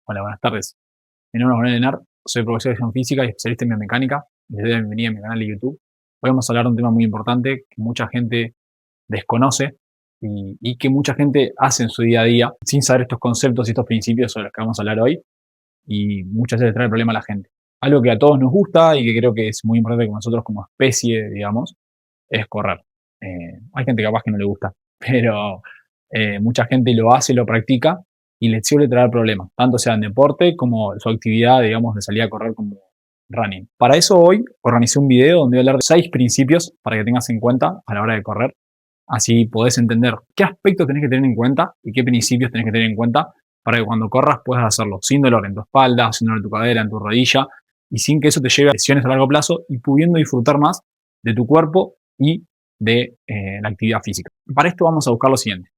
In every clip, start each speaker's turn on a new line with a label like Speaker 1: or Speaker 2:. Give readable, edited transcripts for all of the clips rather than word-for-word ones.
Speaker 1: Hola, buenas tardes. Mi nombre es Manuel Lenar, soy profesor de educación física y especialista en biomecánica. Les doy la bienvenida a mi canal de YouTube. Hoy vamos a hablar de un tema muy importante que mucha gente desconoce y que mucha gente hace en su día a día sin saber estos conceptos y estos principios sobre los que vamos a hablar hoy, y muchas veces trae problema a la gente. Algo que a todos nos gusta y que creo que es muy importante que nosotros como especie, digamos, es correr. Hay gente capaz que no le gusta, pero mucha gente lo hace, lo practica y le suele traer problemas, tanto sea en deporte como su actividad, digamos, de salir a correr como running. Para eso hoy organicé un video donde voy a hablar de 6 principios para que tengas en cuenta a la hora de correr. Así podés entender qué aspectos tenés que tener en cuenta y qué principios tenés que tener en cuenta para que cuando corras puedas hacerlo sin dolor en tu espalda, sin dolor en tu cadera, en tu rodilla, y sin que eso te lleve a lesiones a largo plazo, y pudiendo disfrutar más de tu cuerpo y de la actividad física. Para esto vamos a buscar lo siguiente.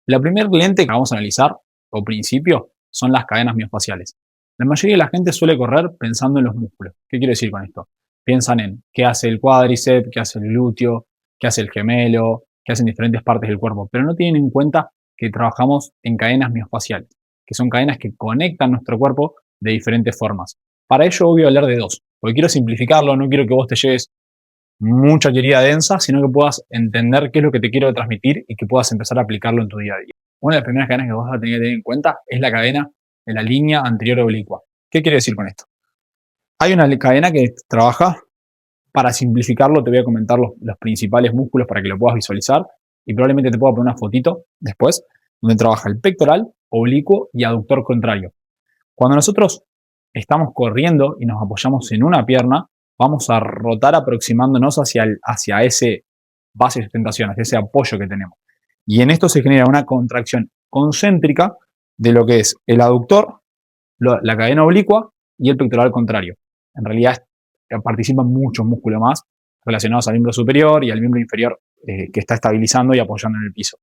Speaker 1: La primer lente que vamos a analizar, o principio, son las cadenas miofaciales. La mayoría de la gente suele correr pensando en los músculos. ¿Qué quiero decir con esto? Piensan en qué hace el cuádriceps, qué hace el glúteo, qué hace el gemelo, qué hacen diferentes partes del cuerpo, pero no tienen en cuenta que trabajamos en cadenas miofaciales, que son cadenas que conectan nuestro cuerpo de diferentes formas. Para ello voy a hablar de 2, porque quiero simplificarlo, no quiero que vos te lleves mucha teoría densa, sino que puedas entender qué es lo que te quiero transmitir y que puedas empezar a aplicarlo en tu día a día. Una de las primeras cadenas que vas a tener que tener en cuenta es la cadena de la línea anterior oblicua. ¿Qué quiere decir con esto? Hay una cadena que trabaja, para simplificarlo te voy a comentar los principales músculos para que lo puedas visualizar, y probablemente te pueda poner una fotito después, donde trabaja el pectoral, oblicuo y aductor contrario. Cuando nosotros estamos corriendo y nos apoyamos en una pierna, vamos a rotar aproximándonos hacia ese base de sustentación, hacia ese apoyo que tenemos. Y en esto se genera una contracción concéntrica de lo que es el aductor, la cadena oblicua y el pectoral contrario. En realidad participan muchos músculos más relacionados al miembro superior y al miembro inferior que está estabilizando y apoyando en el piso.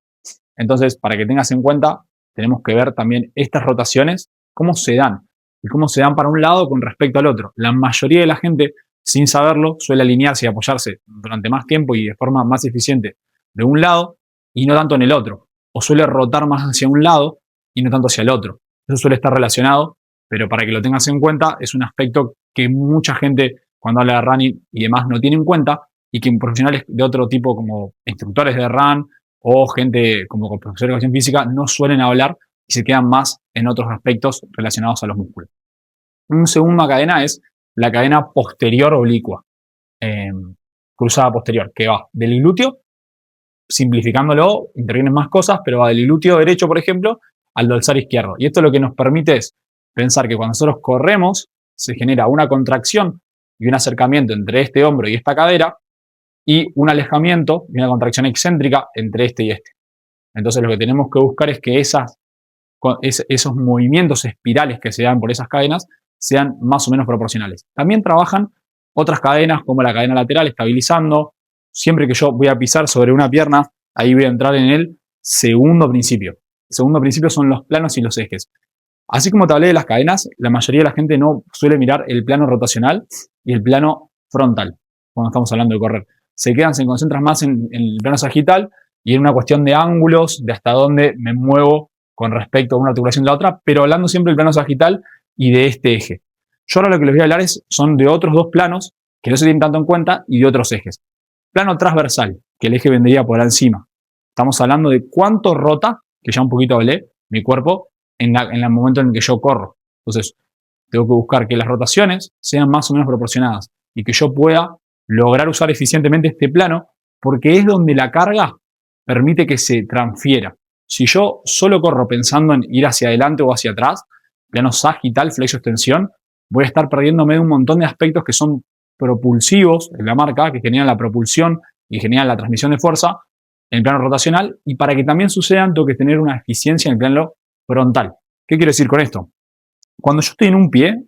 Speaker 1: Entonces, para que tengas en cuenta, tenemos que ver también estas rotaciones, cómo se dan y cómo se dan para un lado con respecto al otro. La mayoría de la gente, sin saberlo, suele alinearse y apoyarse durante más tiempo y de forma más eficiente de un lado y no tanto en el otro. O suele rotar más hacia un lado y no tanto hacia el otro. Eso suele estar relacionado, pero para que lo tengas en cuenta, es un aspecto que mucha gente, cuando habla de running y demás, no tiene en cuenta, y que profesionales de otro tipo, como instructores de run o gente como profesores de educación física, no suelen hablar y se quedan más en otros aspectos relacionados a los músculos. Una segunda cadena es la cadena posterior oblicua, cruzada posterior, que va del glúteo, simplificándolo, intervienen más cosas, pero va del glúteo derecho, por ejemplo, al dorsal izquierdo. Y esto lo que nos permite es pensar que cuando nosotros corremos, se genera una contracción y un acercamiento entre este hombro y esta cadera, y un alejamiento y una contracción excéntrica entre este y este. Entonces lo que tenemos que buscar es que esos movimientos espirales que se dan por esas cadenas sean más o menos proporcionales. También trabajan otras cadenas como la cadena lateral, estabilizando. Siempre que yo voy a pisar sobre una pierna, ahí voy a entrar en el segundo principio. El segundo principio son los planos y los ejes. Así como te hablé de las cadenas, la mayoría de la gente no suele mirar el plano rotacional y el plano frontal cuando estamos hablando de correr. Se concentran más en el plano sagital y en una cuestión de ángulos, de hasta dónde me muevo con respecto a una articulación de la otra, pero hablando siempre del plano sagital y de este eje. Yo ahora lo que les voy a hablar son de otros 2 planos que no se tienen tanto en cuenta y de otros ejes. Plano transversal, que el eje vendría por encima. Estamos hablando de cuánto rota, que ya un poquito hablé, mi cuerpo en el momento en el que yo corro. Entonces, tengo que buscar que las rotaciones sean más o menos proporcionadas y que yo pueda lograr usar eficientemente este plano, porque es donde la carga permite que se transfiera. Si yo solo corro pensando en ir hacia adelante o hacia atrás, plano sagital, flexo, extensión, voy a estar perdiéndome de un montón de aspectos que son propulsivos en la marca, que generan la propulsión y generan la transmisión de fuerza en el plano rotacional, y para que también sucedan tengo que tener una eficiencia en el plano frontal. ¿Qué quiero decir con esto? Cuando yo estoy en un pie,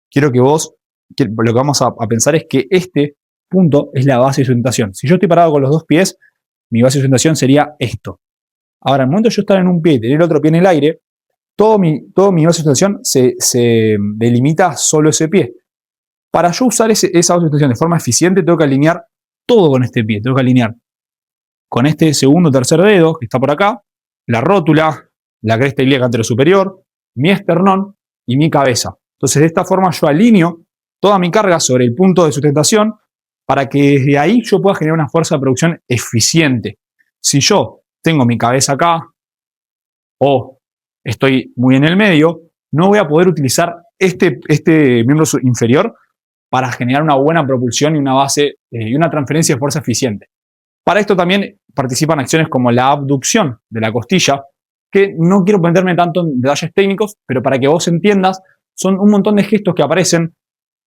Speaker 1: quiero que lo que vamos a pensar es que este punto es la base de sustentación. Si yo estoy parado con los 2 pies, mi base de sustentación sería esto. Ahora, en el momento de yo estar en un pie y tener otro pie en el aire, todo mi base de sustentación se delimita solo ese pie. Para yo usar esa base de sustentación de forma eficiente, tengo que alinear todo con este pie. Tengo que alinear con este segundo o tercer dedo que está por acá, la rótula, la cresta ilíaca anterosuperior, mi esternón, y mi cabeza. Entonces, de esta forma yo alineo toda mi carga sobre el punto de sustentación para que desde ahí yo pueda generar una fuerza de producción eficiente. Si yo tengo mi cabeza acá o estoy muy en el medio, no voy a poder utilizar este miembro inferior para generar una buena propulsión y una base y una transferencia de fuerza eficiente. Para esto también participan acciones como la abducción de la costilla, que no quiero meterme tanto en detalles técnicos, pero para que vos entiendas, son un montón de gestos que aparecen,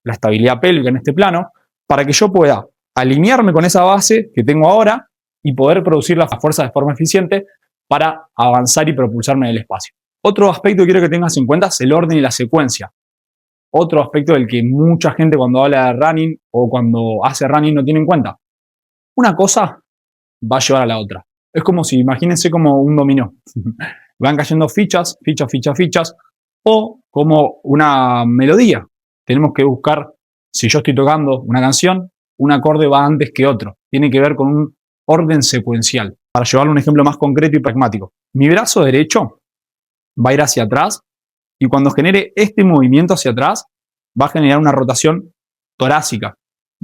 Speaker 1: la estabilidad pélvica en este plano, para que yo pueda alinearme con esa base que tengo ahora y poder producir la fuerza de forma eficiente para avanzar y propulsarme en el espacio. Otro aspecto que quiero que tengas en cuenta es el orden y la secuencia. Otro aspecto del que mucha gente cuando habla de running o cuando hace running no tiene en cuenta. Una cosa va a llevar a la otra. Es como si, imagínense como un dominó. Van cayendo fichas, fichas, fichas, fichas, o como una melodía. Tenemos que buscar, si yo estoy tocando una canción, un acorde va antes que otro. Tiene que ver con un orden secuencial. Para llevarle un ejemplo más concreto y pragmático. Mi brazo derecho va a ir hacia atrás y cuando genere este movimiento hacia atrás, va a generar una rotación torácica.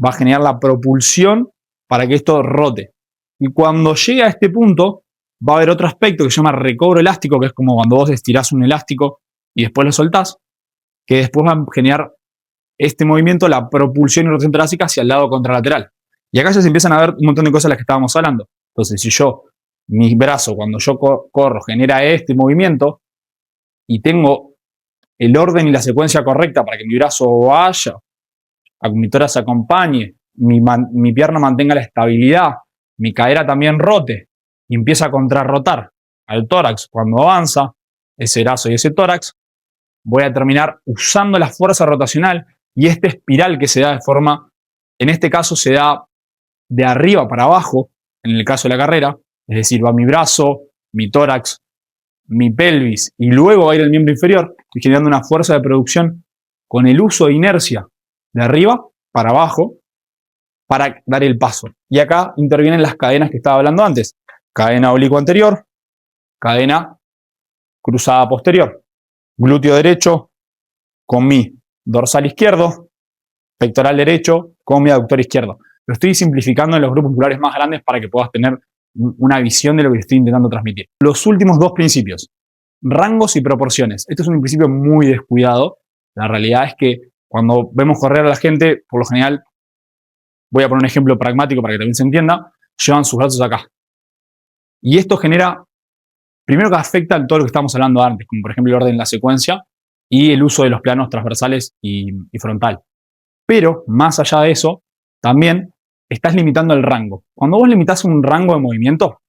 Speaker 1: Va a generar la propulsión para que esto rote. Y cuando llegue a este punto, va a haber otro aspecto que se llama recobro elástico, que es como cuando vos estirás un elástico y después lo soltás, que después va a generar este movimiento, la propulsión y rotación torácica hacia el lado contralateral. Y acá ya se empiezan a ver un montón de cosas de las que estábamos hablando. Entonces, si yo, mi brazo, cuando yo corro, genera este movimiento y tengo el orden y la secuencia correcta para que mi brazo vaya, a que mi tórax acompañe, mi pierna mantenga la estabilidad, mi cadera también rote y empieza a contrarrotar al tórax cuando avanza, ese brazo y ese tórax, voy a terminar usando la fuerza rotacional y esta espiral que se da de forma, en este caso se da de arriba para abajo, en el caso de la carrera, es decir, va mi brazo, mi tórax, mi pelvis y luego va a ir el miembro inferior, estoy generando una fuerza de producción con el uso de inercia de arriba para abajo para dar el paso. Y acá intervienen las cadenas que estaba hablando antes. Cadena oblicua anterior, cadena cruzada posterior. Glúteo derecho con mi dorsal izquierdo, pectoral derecho con mi aductor izquierdo. Lo estoy simplificando en los grupos musculares más grandes para que puedas tener una visión de lo que estoy intentando transmitir. Los últimos dos principios, rangos y proporciones. Este es un principio muy descuidado. La realidad es que cuando vemos correr a la gente, por lo general, voy a poner un ejemplo pragmático para que también se entienda, llevan sus brazos acá. Y esto genera, primero que afecta a todo lo que estamos hablando antes, como por ejemplo el orden de la secuencia y el uso de los planos transversales y frontal. Pero, más allá de eso, también estás limitando el rango. Cuando vos limitás un rango de movimiento,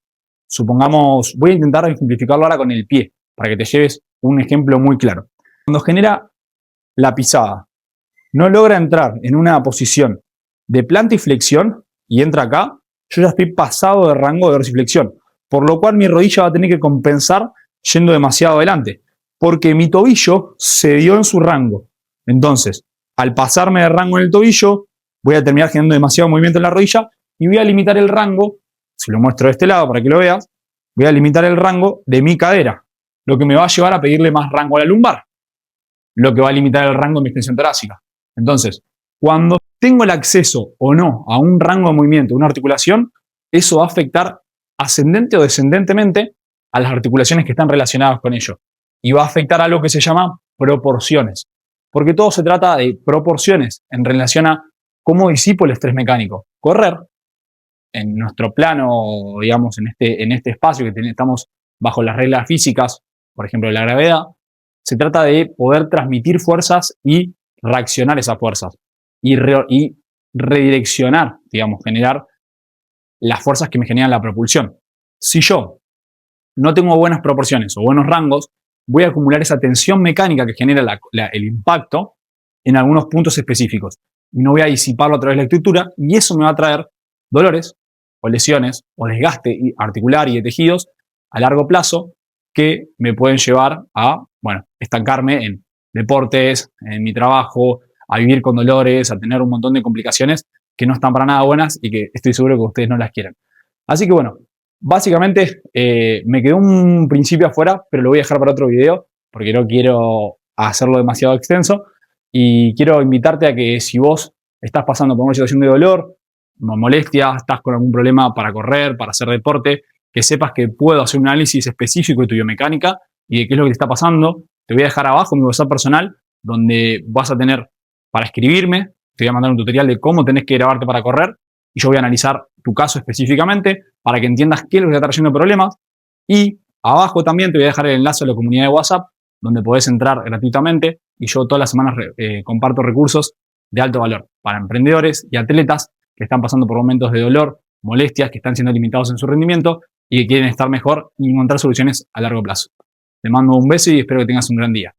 Speaker 1: supongamos, voy a intentar ejemplificarlo ahora con el pie, para que te lleves un ejemplo muy claro. Cuando genera la pisada, no logra entrar en una posición de planta y flexión y entra acá, yo ya estoy pasado de rango de dorsiflexión, por lo cual mi rodilla va a tener que compensar yendo demasiado adelante, porque mi tobillo se dio en su rango. Entonces, al pasarme de rango en el tobillo, voy a terminar generando demasiado movimiento en la rodilla y voy a limitar el rango, si lo muestro de este lado para que lo veas, voy a limitar el rango de mi cadera, lo que me va a llevar a pedirle más rango a la lumbar, lo que va a limitar el rango de mi extensión torácica. Entonces, cuando tengo el acceso o no a un rango de movimiento, una articulación, eso va a afectar ascendente o descendentemente a las articulaciones que están relacionadas con ello. Y va a afectar a algo que se llama proporciones. Porque todo se trata de proporciones en relación a cómo disipo el estrés mecánico. Correr, en nuestro plano, digamos, en este espacio que estamos bajo las reglas físicas, por ejemplo, de la gravedad, se trata de poder transmitir fuerzas y reaccionar esas fuerzas. Y redireccionar, digamos, generar las fuerzas que me generan la propulsión. Si yo no tengo buenas proporciones o buenos rangos, voy a acumular esa tensión mecánica que genera el impacto en algunos puntos específicos. Y no voy a disiparlo a través de la estructura y eso me va a traer dolores o lesiones o desgaste articular y de tejidos a largo plazo que me pueden llevar a, bueno, estancarme en deportes, en mi trabajo, a vivir con dolores, a tener un montón de complicaciones que no están para nada buenas y que estoy seguro que ustedes no las quieren. Así que bueno, básicamente me quedó un principio afuera, pero lo voy a dejar para otro video porque no quiero a hacerlo demasiado extenso. Y quiero invitarte a que si vos estás pasando por una situación de dolor, molestia, estás con algún problema para correr, para hacer deporte, que sepas que puedo hacer un análisis específico de tu biomecánica y de qué es lo que te está pasando. Te voy a dejar abajo mi WhatsApp personal, donde vas a tener para escribirme, te voy a mandar un tutorial de cómo tenés que grabarte para correr y yo voy a analizar tu caso específicamente para que entiendas qué es lo que te está trayendo problemas. Y abajo también te voy a dejar el enlace a la comunidad de WhatsApp, donde podés entrar gratuitamente y yo todas las semanas comparto recursos de alto valor para emprendedores y atletas que están pasando por momentos de dolor, molestias, que están siendo limitados en su rendimiento y que quieren estar mejor y encontrar soluciones a largo plazo. Te mando un beso y espero que tengas un gran día.